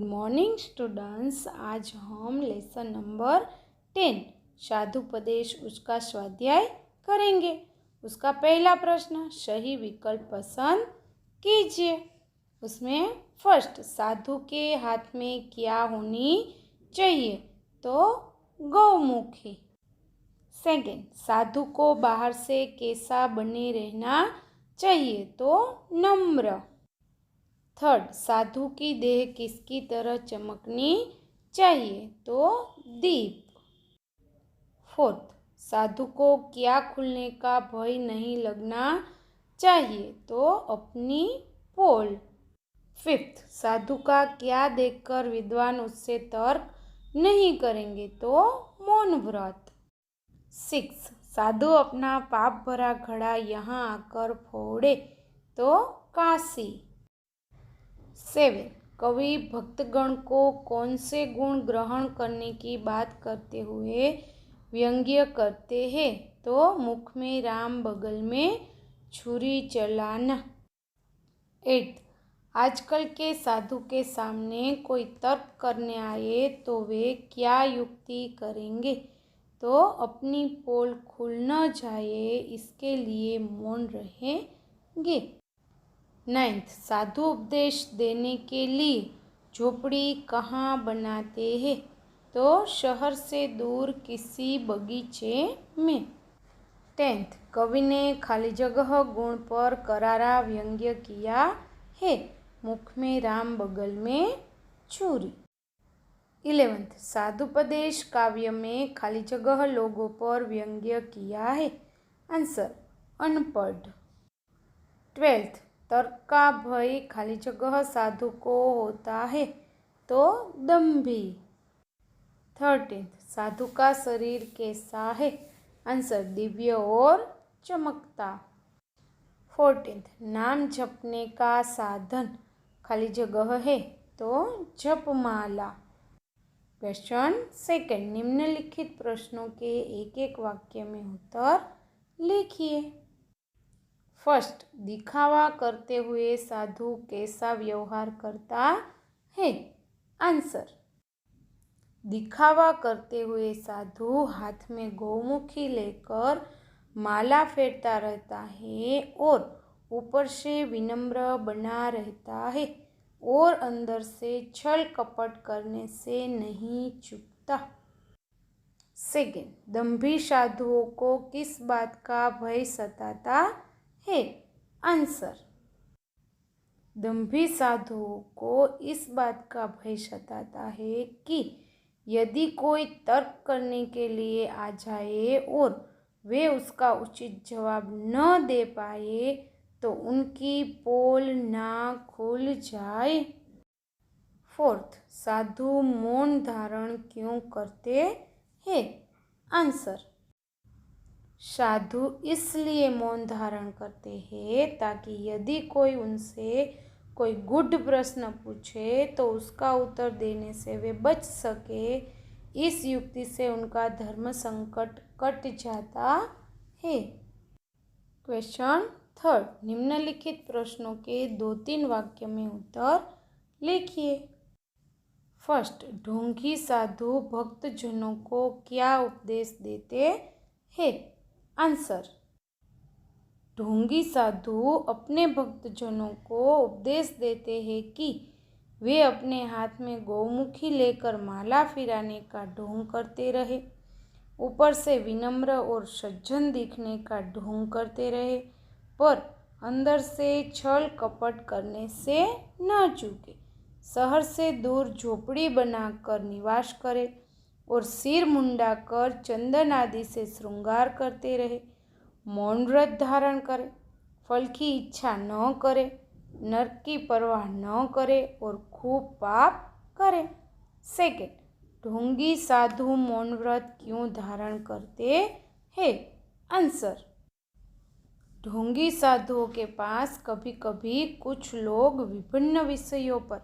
Morning students. आज हम lesson number 10 साधुपदेश उसका स्वाध्याय करेंगे। उसका पहला प्रश्न सही विकल्प पसंद कीजिए। उसमें फर्स्ट, साधु के हाथ में क्या होनी चाहिए? तो गौमुखी। सेकंड, साधु को बाहर से कैसा बने रहना चाहिए? तो नम्र। थर्ड, साधु की देह किसकी तरह चमकनी चाहिए? तो दीप। फोर्थ, साधु को क्या खुलने का भय नहीं लगना चाहिए? तो अपनी पोल। फिफ्थ, साधु का क्या देखकर विद्वान उससे तर्क नहीं करेंगे? तो मौन व्रत। सिक्स, साधु अपना पाप भरा घड़ा यहाँ आकर फोड़े तो काशी। 7, कवि भक्तगण को कौन से गुण ग्रहण करने की बात करते हुए व्यंग्य करते हैं? तो मुख में राम, बगल में छुरी चलाना। 8, आजकल के साधु के सामने कोई तर्क करने आए तो वे क्या युक्ति करेंगे? तो अपनी पोल खुल न जाए इसके लिए मौन रहेंगे। 9th, साधु उपदेश देने के लिए झोपड़ी कहाँ बनाते हैं? तो शहर से दूर किसी बगीचे में। 10th, कवि ने खाली जगह गुण पर करारा व्यंग्य किया है। मुख में राम, बगल में छुरी। 11th, साधुपदेश काव्य में खाली जगह लोगों पर व्यंग्य किया है। आंसर, अनपढ़। 12th, तर्क का भय खाली जगह साधु को होता है। तो दंभी। 13th, साधु का शरीर कैसा है? आंसर, दिव्य और चमकता। 14th, नाम जपने का साधन खाली जगह है। तो जपमाला। क्वेश्चन सेकंड, निम्नलिखित प्रश्नों के एक एक वाक्य में उत्तर लिखिए। फर्स्ट, दिखावा करते हुए साधु कैसा व्यवहार करता है? आंसर, दिखावा करते हुए साधु हाथ में गौमुखी लेकर माला फेरता रहता है और ऊपर से विनम्र बना रहता है और अंदर से छल कपट करने से नहीं चूकता। सेकेंड, दंभी साधुओं को किस बात का भय सताता है? आंसर, दंभी साधुओं को इस बात का भय सताता है कि यदि कोई तर्क करने के लिए आ जाए और वे उसका उचित जवाब न दे पाए तो उनकी पोल ना खुल जाए। फोर्थ, साधु मौन धारण क्यों करते हैं? आंसर, साधु इसलिए मौन धारण करते हैं ताकि यदि कोई उनसे कोई गूढ़ प्रश्न पूछे तो उसका उत्तर देने से वे बच सके। इस युक्ति से उनका धर्म संकट कट जाता है। क्वेश्चन थर्ड, निम्नलिखित प्रश्नों के 2-3 वाक्य में उत्तर लिखिए। फर्स्ट, ढोंगी साधु भक्तजनों को क्या उपदेश देते हैं? आंसर, ढोंगी साधु अपने भक्तजनों को उपदेश देते हैं कि वे अपने हाथ में गौमुखी लेकर माला फिराने का ढोंग करते रहे, ऊपर से विनम्र और सज्जन दिखने का ढोंग करते रहे, पर अंदर से छल कपट करने से न चूके, शहर से दूर झोपड़ी बनाकर निवास करे और सिर मुंडाकर चंदन आदि से श्रृंगार करते रहे, मौन व्रत धारण करे, फल की इच्छा न करे, नरक की परवाह न करे और खूब पाप करे। सेकेंड, ढोंगी साधु मौन व्रत क्यों धारण करते हैं? आंसर, ढोंगी साधुओं के पास कभी कभी कुछ लोग विभिन्न विषयों पर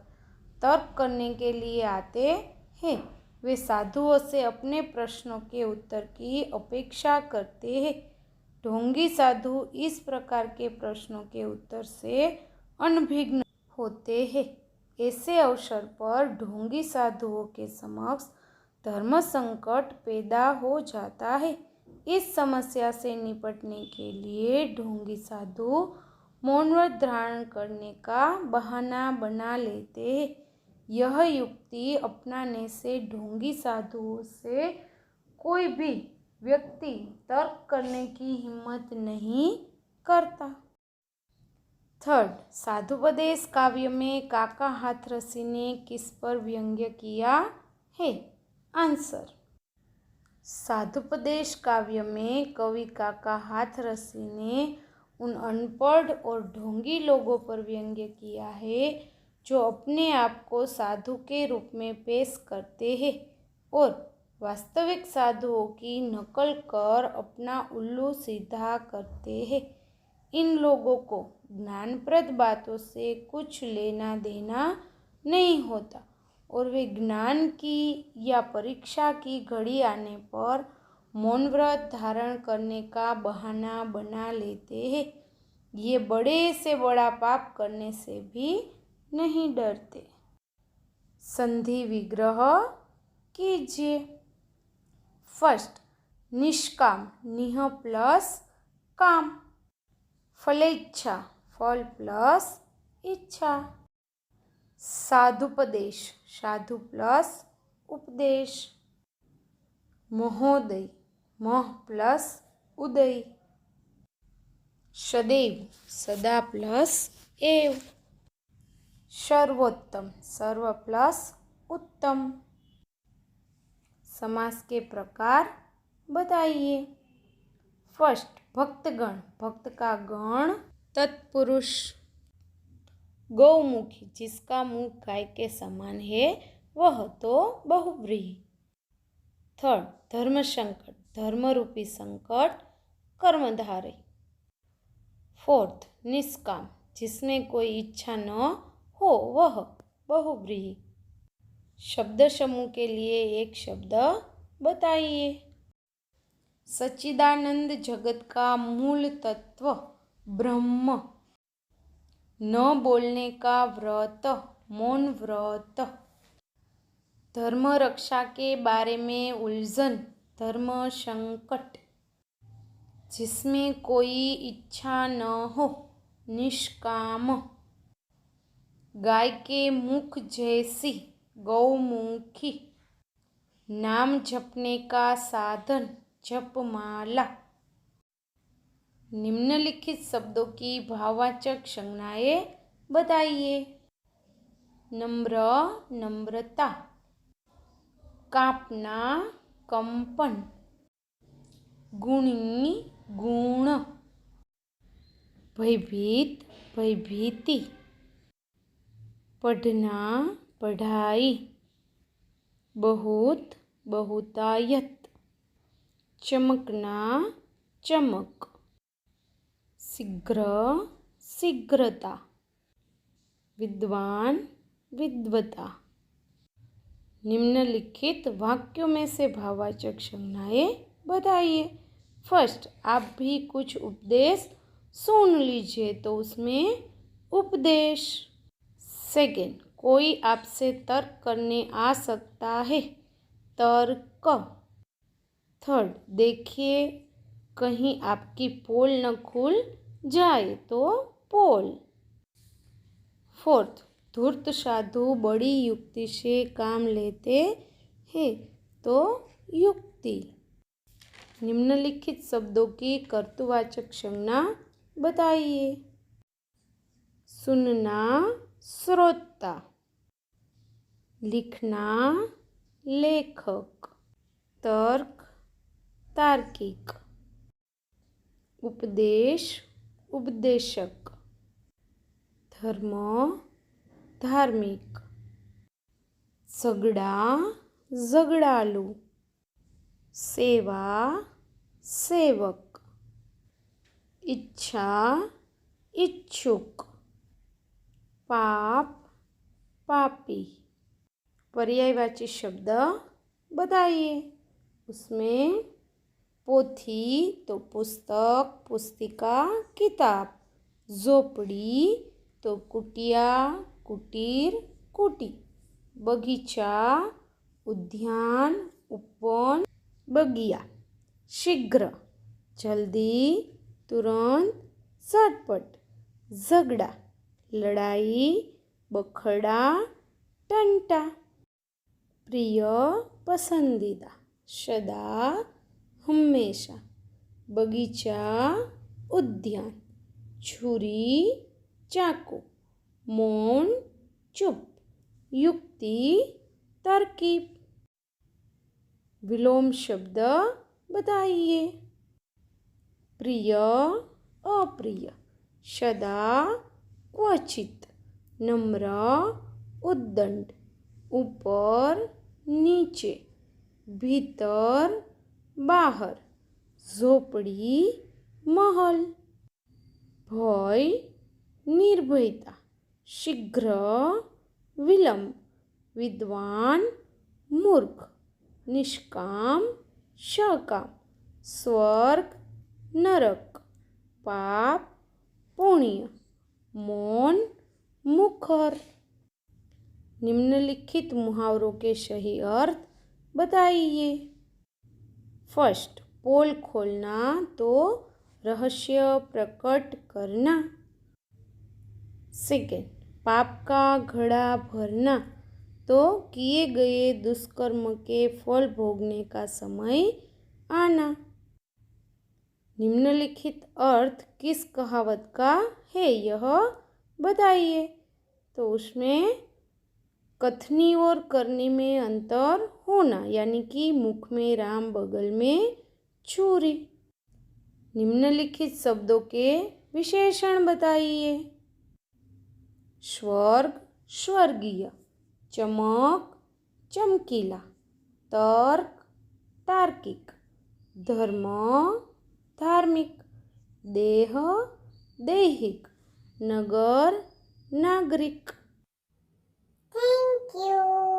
तर्क करने के लिए आते हैं। वे साधुओं से अपने प्रश्नों के उत्तर की अपेक्षा करते हैं। ढोंगी साधु इस प्रकार के प्रश्नों के उत्तर से अनभिज्ञ होते हैं। ऐसे अवसर पर ढोंगी साधुओं के समक्ष धर्म संकट पैदा हो जाता है। इस समस्या से निपटने के लिए ढोंगी साधु मौन व्रत धारण करने का बहाना बना लेते हैं। यह युक्ति अपनाने से ढोंगी साधुओं से कोई भी व्यक्ति तर्क करने की हिम्मत नहीं करता। थर्ड, साधुपदेश काव्य में काका हाथरसी ने किस पर व्यंग्य किया है? आंसर, साधुपदेश काव्य में कवि काका हाथरसी ने उन अनपढ़ और ढोंगी लोगों पर व्यंग्य किया है जो अपने आप को साधु के रूप में पेश करते हैं और वास्तविक साधुओं की नकल कर अपना उल्लू सीधा करते हैं। इन लोगों को ज्ञानप्रद बातों से कुछ लेना देना नहीं होता और वे ज्ञान की या परीक्षा की घड़ी आने पर मौन व्रत धारण करने का बहाना बना लेते हैं। ये बड़े से बड़ा पाप करने से भी नहीं डरते। संधि विग्रह कीजिए। फर्स्ट, निष्काम, निह प्लस काम, फलेच्छा, फल प्लस इच्छा। साधुपदेश, साधु प्लस उपदेश। महोदय, मह प्लस उदय। सदैव, सदा प्लस एव। सर्वोत्तम, सर्व प्लस उत्तम। समास के प्रकार बताइए। फर्स्ट, भक्तगण, भक्त का गण तत्पुरुष। गौमुखी, जिसका मुख गाय के समान है वह तो बहुव्रीहि। थर्ड, धर्म संकट, धर्म रूपी संकट कर्मधारय। फोर्थ, निष्काम, जिसमें कोई इच्छा न हो वह बहुव्रीहि। शब्द समूह के लिए एक शब्द बताइए। सच्चिदानंद जगत का मूल तत्व ब्रह्म। न बोलने का व्रत मौन व्रत। धर्म रक्षा के बारे में उलझन धर्म संकट। जिसमें कोई इच्छा न हो निष्काम। गाय के मुख जैसी गौमुखी। नाम जपने का साधन जपमाला। निम्नलिखित शब्दों की भाववाचक संज्ञाएं बताइए। नम्र, नम्रता। कांपना, कंपन। गुणी, गुण। भयभीत, भयभीति। पढ़ना, पढ़ाई। बहुत, बहुतायत। चमकना, चमक। शीघ्र, शीघ्रता। विद्वान, विद्वता। निम्नलिखित वाक्यों में से भाववाचक संज्ञाएं बताइए। फर्स्ट, आप भी कुछ उपदेश सुन लीजिए तो उसमें उपदेश। सेकेंड, कोई आपसे तर्क करने आ सकता है, तर्क। थर्ड, देखिए कहीं आपकी पोल न खुल जाए तो पोल। फोर्थ, धूर्त साधु बड़ी युक्ति से काम लेते हैं तो युक्ति। निम्नलिखित शब्दों की कर्तृवाचक संज्ञा बताइए। सुनना, श्रोता। लिखना, लेखक। तर्क, तार्किक। उपदेश, उपदेशक। धर्म, धार्मिक। झगड़ा, झगड़ालू। सेवा, सेवक। इच्छा, इच्छुक। पाप, पापी। पर्यायवाची शब्द बताइए। उसमें पोथी तो पुस्तक, पुस्तिका, किताब। झोपड़ी तो कुटिया, कुटीर, कुटी। बगीचा, उद्यान, उपवन, बगिया। शीघ्र, जल्दी, तुरंत, झटपट। झगड़ा, लड़ाई, बखड़ा, टंटा। प्रिय, पसंदीदा, सदा, हमेशा। बगीचा, उद्यान। छुरी, चाकू। मौन, चुप। युक्ति, तरकीब। विलोम शब्द बताइए। प्रिय, अप्रिय। सदा, क्वचित। नम्र, उद्दंड। ऊपर, नीचे। भीतर, बाहर। झोपड़ी, महल। भय, निर्भयता। शीघ्र, विलंब। विद्वान, मूर्ख। निष्काम, सकाम। स्वर्ग, नरक। पाप, पुण्य। मौन, मुखर। निम्नलिखित मुहावरों के सही अर्थ बताइए। फर्स्ट, पोल खोलना तो रहस्य प्रकट करना। सेकेंड, पाप का घड़ा भरना तो किए गए दुष्कर्म के फल भोगने का समय आना। निम्नलिखित अर्थ किस कहावत का है यह बताइए। तो उसमें कथनी और करनी में अंतर होना, यानी कि मुख में राम बगल में छुरी। निम्नलिखित शब्दों के विशेषण बताइए। स्वर्ग, स्वर्गीय। चमक, चमकीला। तर्क, तार्किक। धर्म, धार्मिक। देह, दैहिक। नगर, नागरिक। Thank you.